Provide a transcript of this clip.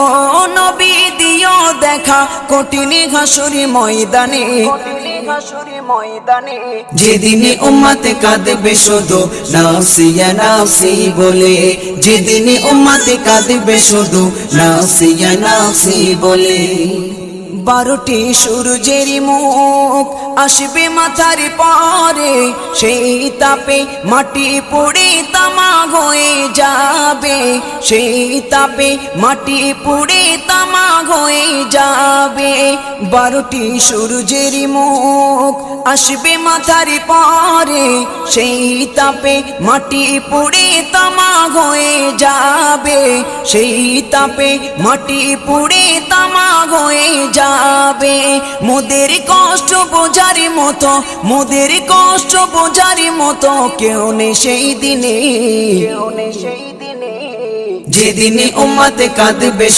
ও নবী দিও দেখা কঠিন হাসুরি ময়দানে, যেদিনে উম্মত কাঁদবে শুধু নাফসি ইয়া নাফসি বলে, যেদিনে উম্মত কাঁদবে শুধু নাফসি ইয়া নাফসি বলে। 12টি সূর্যের মুখ আসবে মাথার পরে, সেই তাপে মাটি পুড়ে তামা হয়ে যাবে, সেই তাপে মাটি পুড়ে তামা হয়ে যাবে। 12টি সূর্যের মুখ আসবে মাথার পরে, সেই তাপে মাটি পুড়ে তামা হয়ে যাবে, সেই তাপে মাটি পুড়ে তামা হয়ে যাবে। মোদের কষ্ট বোঝার মতো, মোদের কষ্ট বোঝার মতো কেউ নেই সেই দিনে, যেদিনে উম্মত কাঁদবে